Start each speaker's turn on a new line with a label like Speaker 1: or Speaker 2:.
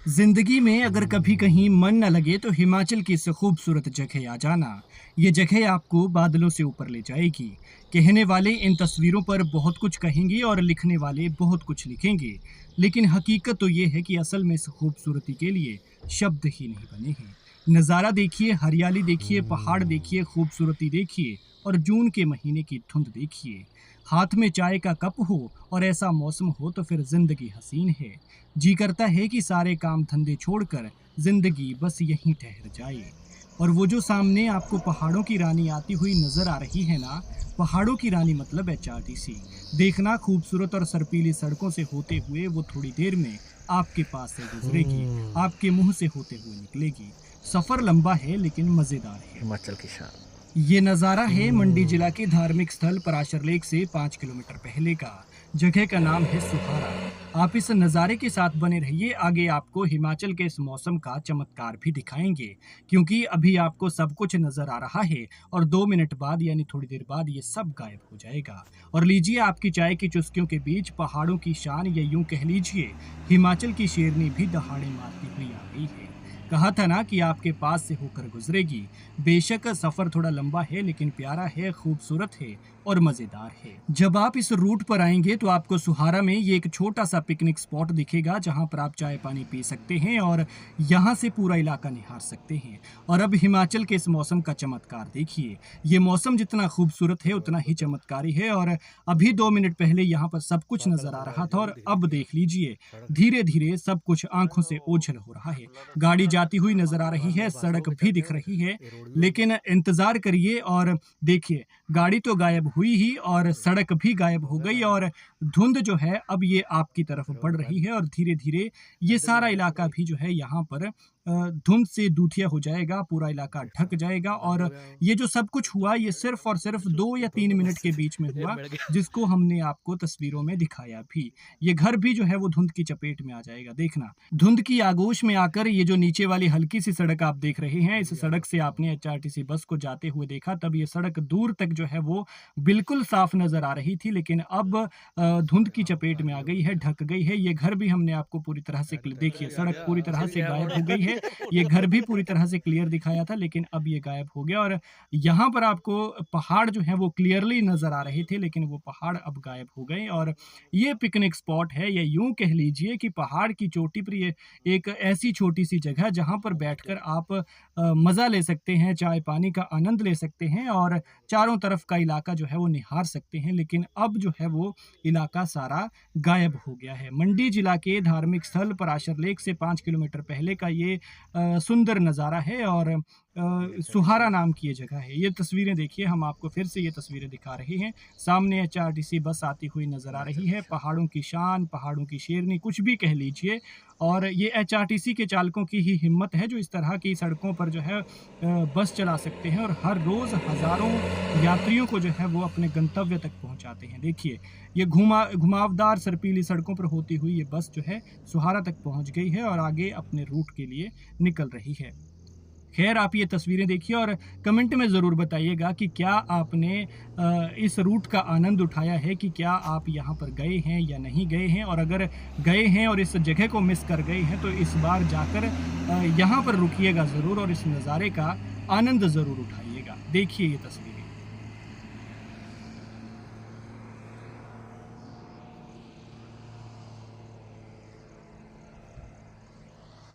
Speaker 1: जिंदगी में अगर कभी कहीं मन न लगे तो हिमाचल की इस खूबसूरत जगह आ जाना। ये जगह आपको बादलों से ऊपर ले जाएगी। कहने वाले इन तस्वीरों पर बहुत कुछ कहेंगे और लिखने वाले बहुत कुछ लिखेंगे, लेकिन हकीकत तो ये है कि असल में इस खूबसूरती के लिए शब्द ही नहीं बने हैं। नज़ारा देखिए, हरियाली देखिए, पहाड़ देखिए, खूबसूरती देखिए और जून के महीने की धुंध देखिए। हाथ में चाय का कप हो और ऐसा मौसम हो तो फिर जिंदगी हसीन है। जी करता है कि सारे काम धंधे छोड़कर जिंदगी बस यहीं ठहर जाए। और वो जो सामने आपको पहाड़ों की रानी आती हुई नजर आ रही है ना, पहाड़ों की रानी मतलब एचआरटीसी। देखना, खूबसूरत और सरपीली सड़कों से होते हुए वो थोड़ी देर में आपके पास से गुजरेगी, आपके मुंह से होते हुए निकलेगी। सफर लंबा है लेकिन मजेदार है।
Speaker 2: हिमाचल की शान।
Speaker 1: ये नज़ारा है मंडी जिला के धार्मिक स्थल पराशर लेक से 5 किलोमीटर पहले का। जगह का नाम है सुहारा। आप इस नज़ारे के साथ बने रहिए, आगे आपको हिमाचल के इस मौसम का चमत्कार भी दिखाएंगे, क्योंकि अभी आपको सब कुछ नज़र आ रहा है और 2 मिनट बाद यानी थोड़ी देर बाद ये सब गायब हो जाएगा। और लीजिए, आपकी चाय की चुस्कियों के बीच पहाड़ों की शान, या यूं कह लीजिए हिमाचल की शेरनी भी दहाड़े मारती हुई आ गई है। कहा था ना कि आपके पास से होकर गुजरेगी। बेशक सफर थोड़ा लंबा है लेकिन प्यारा है, खूबसूरत है और मजेदार है। जब आप इस रूट पर आएंगे तो आपको सुहारा में ये एक छोटा सा पिकनिक स्पॉट दिखेगा, जहां पर आप चाय पानी पी सकते हैं और यहां से पूरा इलाका निहार सकते हैं। और अब हिमाचल के इस मौसम का चमत्कार देखिए। ये मौसम जितना खूबसूरत है उतना ही चमत्कारी है। और अभी 2 मिनट पहले यहाँ पर सब कुछ नजर आ रहा था और अब देख लीजिए, धीरे धीरे सब कुछ आंखों से ओझल हो रहा है। गाड़ी जाती हुई नजर आ रही है, सड़क भी दिख रही है, लेकिन इंतजार करिए और देखिए, गाड़ी तो गायब हुई ही और सड़क भी गायब हो गई और धुंध जो है अब ये आपकी तरफ बढ़ रही है और धीरे धीरे ये सारा इलाका भी जो है यहाँ पर धुंध से दूधिया हो जाएगा, पूरा इलाका ढक जाएगा। और ये जो सब कुछ हुआ ये सिर्फ और सिर्फ 2 या 3 मिनट के बीच में हुआ, जिसको हमने आपको तस्वीरों में दिखाया भी। ये घर भी जो है वो धुंध की चपेट में आ जाएगा। देखना, धुंध की आगोश में आकर ये जो नीचे वाली हल्की सी सड़क आप देख रहे हैं, इस सड़क से आपने एचआरटीसी बस को जाते हुए देखा, तब ये सड़क दूर तक जो है वो बिल्कुल साफ नजर आ रही थी, लेकिन अब धुंध की चपेट में आ गई है, ढक गई है। ये घर भी हमने आपको पूरी तरह से देखिए, सड़क पूरी तरह से गायब हो गई है। ये घर भी पूरी तरह से क्लियर दिखाया था, लेकिन अब ये गायब हो गया। और यहाँ पर आपको पहाड़ जो है वो क्लियरली नजर आ रहे थे, लेकिन वो पहाड़ अब गायब हो गए। और ये पिकनिक स्पॉट है, या यूं कह लीजिए कि पहाड़ की चोटी पर ये एक ऐसी छोटी सी जगह जहां पर बैठकर आप मजा ले सकते हैं, चाय पानी का आनंद ले सकते हैं और चारों तरफ का इलाका जो है वो निहार सकते हैं। लेकिन अब जो है वो इलाका सारा गायब हो गया है। मंडी जिला के धार्मिक स्थल पराशर लेक से 5 किलोमीटर पहले का ये सुंदर नज़ारा है और सुहारा नाम की ये जगह है। ये तस्वीरें देखिए, हम आपको फिर से ये तस्वीरें दिखा रहे हैं। सामने एचआरटीसी बस आती हुई नजर आ रही है। पहाड़ों की शान, पहाड़ों की शेरनी, कुछ भी कह लीजिए। और ये एचआरटीसी के चालकों की ही हिम्मत है जो इस तरह की सड़कों पर जो है बस चला सकते हैं और हर रोज हजारों यात्रियों को जो है वो अपने गंतव्य तक पहुंचाते हैं। देखिए, ये घुमावदार सरपीली सड़कों पर होती हुई ये बस जो है सुहारा तक पहुंच गई है और आगे अपने रूट के लिए निकल रही है। खैर, आप ये तस्वीरें देखिए और कमेंट में ज़रूर बताइएगा कि क्या आपने इस रूट का आनंद उठाया है, कि क्या आप यहाँ पर गए हैं या नहीं गए हैं। और अगर गए हैं और इस जगह को मिस कर गए हैं तो इस बार जाकर यहाँ पर रुकिएगा ज़रूर और इस नज़ारे का आनंद ज़रूर उठाइएगा। देखिए ये तस्वीर।